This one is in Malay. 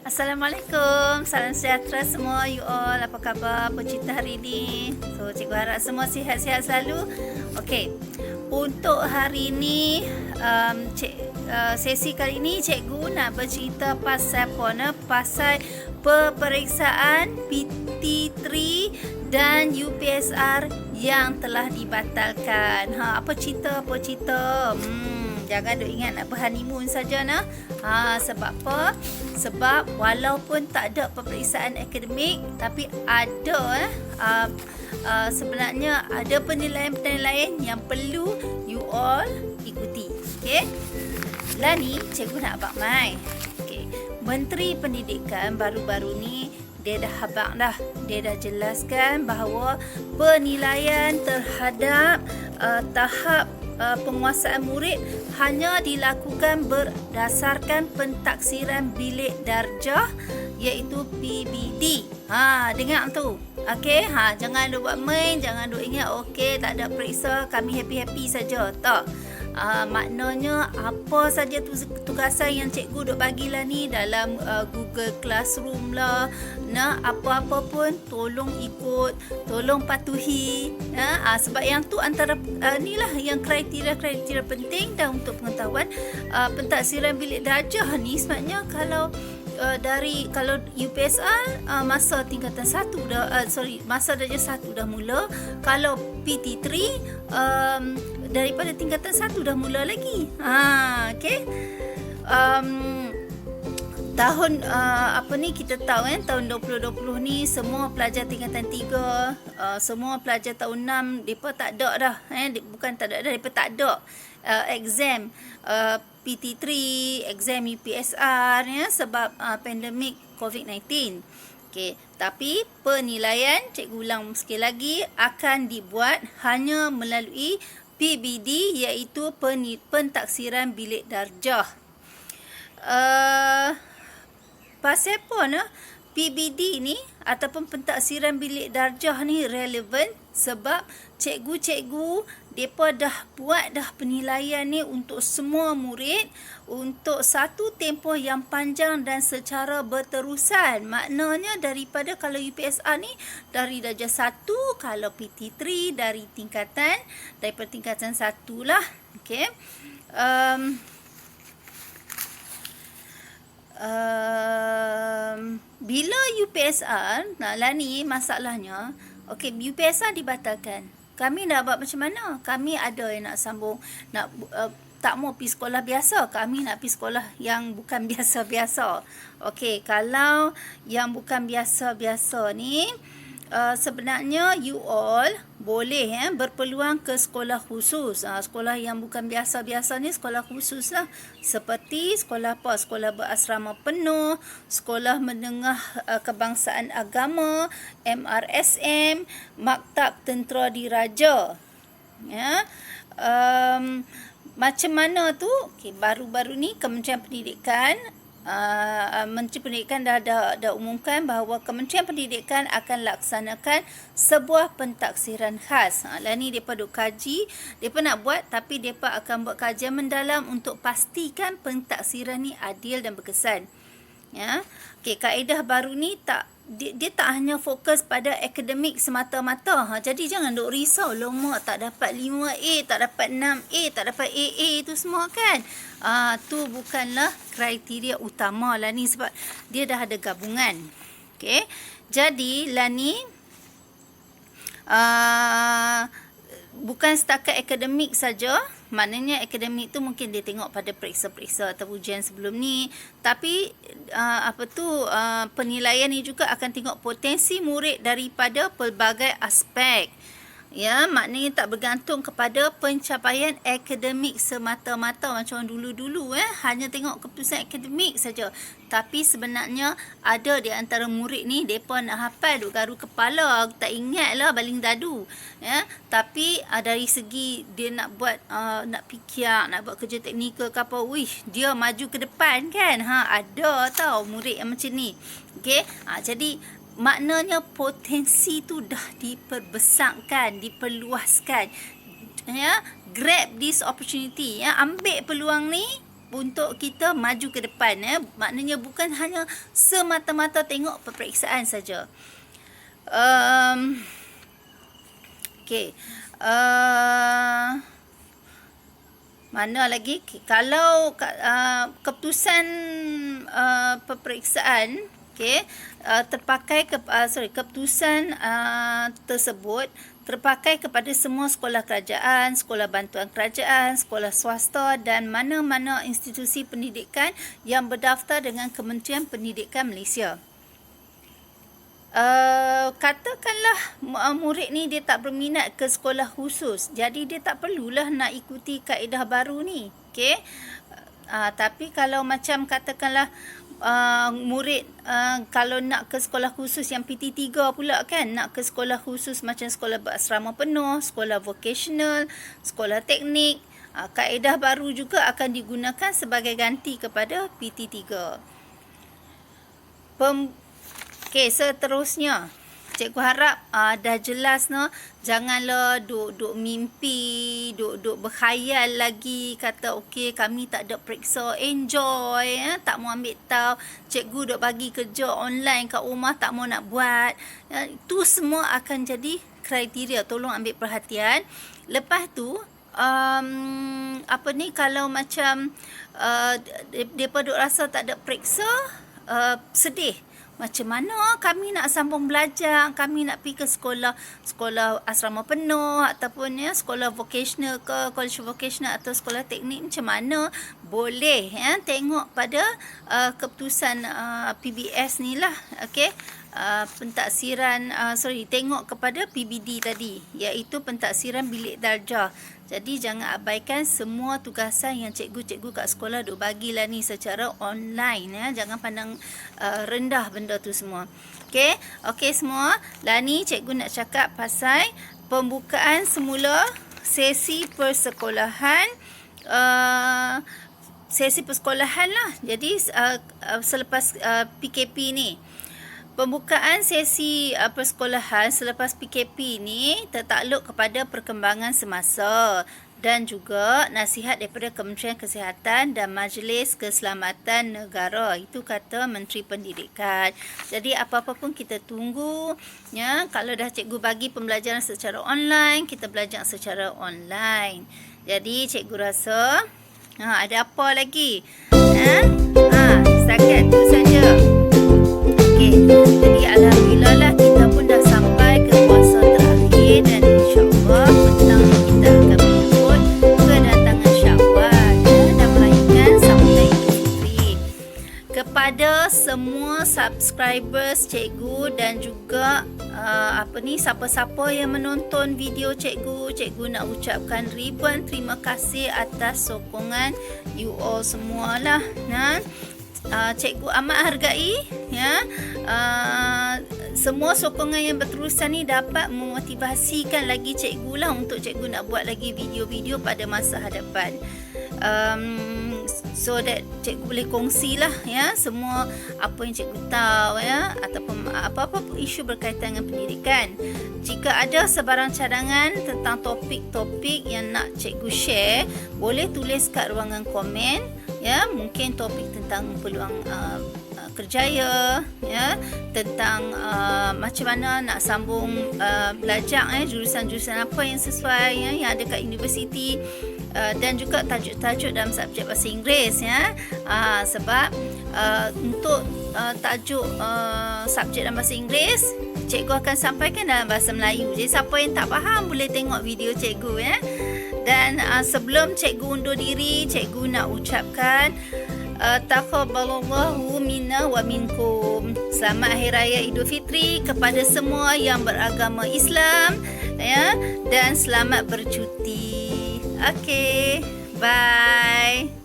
Assalamualaikum, salam sejahtera semua you all. Apa khabar? Apa cerita hari ni? So, cikgu harap semua sihat-sihat selalu. Okey, untuk hari ni, sesi kali ni cikgu nak bercerita pasal pasal peperiksaan PT3 dan UPSR yang telah dibatalkan. Apa cerita? Jangan duk ingat nak berhoneymoon saja nah. Sebab apa? Sebab walaupun tak ada peperiksaan akademik, tapi ada sebenarnya ada penilaian-penilaian yang perlu you all ikuti. Okey. Lah ni cikgu nak abang mai. Okey. Menteri Pendidikan baru-baru ni dia dah habaq dah. Dia dah jelaskan bahawa penilaian terhadap tahap penguasaan murid hanya dilakukan berdasarkan pentaksiran bilik darjah iaitu PBD. Dengar tu. Okey, jangan duk buat main, jangan duk ingat okey tak ada periksa, kami happy-happy saja. Tak. Maknanya apa saja tugasan yang cikgu duk bagilah ni dalam Google Classroom lah, apa-apa pun tolong ikut, tolong patuhi. Sebab yang tu antara inilah yang kriteria-kriteria penting dah untuk pengetahuan pentaksiran bilik darjah ni. Sebabnya kalau kalau UPSR masa tingkatan 1 dah masa darjah 1 dah mula. Kalau PT3 daripada tingkatan 1 dah mula lagi. Okey. Tahun kita tahu kan, tahun 2020 ni semua pelajar tingkatan 3, semua pelajar tahun 6 depa tak ada dah, bukan tak ada dah, depa tak ada exam PT3, exam UPSR sebab pandemik COVID-19. Okey, tapi penilaian cikgu ulang sekali lagi akan dibuat hanya melalui PBD iaitu pentaksiran bilik darjah. Pasal apa PBD ni ataupun pentaksiran bilik darjah ni relevan sebab cikgu-cikgu depa dah buat dah penilaian ni untuk semua murid untuk satu tempoh yang panjang dan secara berterusan. Maknanya daripada kalau UPSR ni dari darjah 1, kalau PT3 daripada tingkatan 1 lah. Okey. Bila UPSR, lah ni masalahnya. Okey, UPSR dibatalkan. Kami nak buat macam mana? Kami ada yang nak sambung, tak mau pergi sekolah biasa. Kami nak pergi sekolah yang bukan biasa-biasa. Okey, kalau yang bukan biasa-biasa ni, sebenarnya you all boleh berpeluang ke sekolah khusus. Sekolah yang bukan biasa-biasa ni sekolah khusus lah. Seperti sekolah apa? Sekolah berasrama penuh, sekolah menengah kebangsaan agama, MRSM, Maktab Tentera Diraja. Macam mana tu? Okay, baru-baru ni Kementerian Pendidikan Menteri Pendidikan dah umumkan bahawa Kementerian Pendidikan akan laksanakan sebuah pentaksiran khas. Lah ni depa duk kaji, depa nak buat tapi depa akan buat kajian mendalam untuk pastikan pentaksiran ni adil dan berkesan. Okey, kaedah baru ni dia tak hanya fokus pada akademik semata-mata. Jadi jangan duk risau lomak tak dapat 5A, tak dapat 6A, tak dapat AA tu semua kan. Tu bukanlah kriteria utama lah ni sebab dia dah ada gabungan. Okey. Jadi lah ni bukan setakat akademik saja. Maknanya akademik tu mungkin dia tengok pada periksa-periksa atau ujian sebelum ni. Tapi penilaian ni juga akan tengok potensi murid daripada pelbagai aspek. Maknanya tak bergantung kepada pencapaian akademik semata-mata macam dulu-dulu hanya tengok keputusan akademik saja. Tapi sebenarnya ada di antara murid ni depa nak hafal duk garu kepala, tak ingatlah baling dadu. Tapi dari segi dia nak buat nak fikir, nak buat kerja teknikal ke apa, dia maju ke depan kan. Ada tau murid yang macam ni. Okey. Jadi maknanya potensi tu dah diperbesarkan, diperluaskan. Grab this opportunity. Ambil peluang ni untuk kita maju ke depan. Maknanya bukan hanya semata-mata tengok peperiksaan saja. Okey. Mana lagi? Kalau keputusan peperiksaan, okey, terpakai keputusan tersebut terpakai kepada semua sekolah kerajaan, sekolah bantuan kerajaan, sekolah swasta dan mana-mana institusi pendidikan yang berdaftar dengan Kementerian Pendidikan Malaysia. Katakanlah murid ni dia tak berminat ke sekolah khusus, jadi dia tak perlulah nak ikuti kaedah baru ni, okey. Tapi kalau macam katakanlah murid kalau nak ke sekolah khusus yang PT3 pula kan, nak ke sekolah khusus macam sekolah berasrama penuh, sekolah vocational, sekolah teknik, kaedah baru juga akan digunakan sebagai ganti kepada PT3. Okey, seterusnya cikgu harap dah jelas janganlah duk mimpi, duk berkhayal lagi kata okey kami tak ada periksa, enjoy tak mau ambil tahu, cikgu duk bagi kerja online kat rumah tak mau nak buat. Itu semua akan jadi kriteria, tolong ambil perhatian. Lepas tu kalau macam depa duk rasa tak ada periksa, sedih. Macam mana kami nak sambung belajar, kami nak pergi ke sekolah asrama penuh ataupun sekolah vocational ke, college vocational atau sekolah teknik, macam mana? Boleh tengok pada keputusan PBS ni lah, okey. Pentaksiran tengok kepada PBD tadi, iaitu pentaksiran bilik darjah. Jadi jangan abaikan semua tugasan yang cikgu-cikgu kat sekolah duk bagilah ni secara online. Jangan pandang rendah benda tu semua. Okey semua. Lah ni cikgu nak cakap pasal pembukaan semula sesi persekolahan. Sesi persekolahan lah. Jadi selepas PKP ni. Pembukaan sesi persekolahan selepas PKP ni tertakluk kepada perkembangan semasa dan juga nasihat daripada Kementerian Kesihatan dan Majlis Keselamatan Negara. Itu kata Menteri Pendidikan. Jadi apa-apa pun kita tunggu. Kalau dah cikgu bagi pembelajaran secara online, kita belajar secara online. Jadi cikgu rasa ada apa lagi? Setakat tu saja. Jadi alhamdulillah lah kita pun dah sampai ke puasa terakhir dan insyaAllah petang kita akan menyambut kedatangan Syawal dan merayakan sambutan Idul Fitri. Kepada semua subscribers cikgu dan juga siapa-siapa yang menonton video cikgu nak ucapkan ribuan terima kasih atas sokongan you all semualah. Cikgu amat hargai semua sokongan yang berterusan ni dapat memotivasikan lagi cikgu lah untuk cikgu nak buat lagi video-video pada masa hadapan. So that cikgu boleh kongsi lah semua apa yang cikgu tahu ataupun apa-apa isu berkaitan dengan pendidikan. Jika ada sebarang cadangan tentang topik-topik yang nak cikgu share, boleh tulis kat ruangan komen. Mungkin topik tentang peluang kerjaya, tentang macam mana nak sambung belajar, jurusan-jurusan apa yang sesuai yang ada kat universiti, dan juga tajuk-tajuk dalam subjek bahasa Inggeris sebab untuk tajuk subjek dalam bahasa Inggeris cikgu akan sampaikan dalam bahasa Melayu. Jadi siapa yang tak faham boleh tengok video cikgu Dan sebelum cikgu undur diri, cikgu nak ucapkan taqabbalallahu minna wa minkum. Selamat Hari Raya Idul Fitri kepada semua yang beragama Islam dan selamat bercuti. Okey, bye.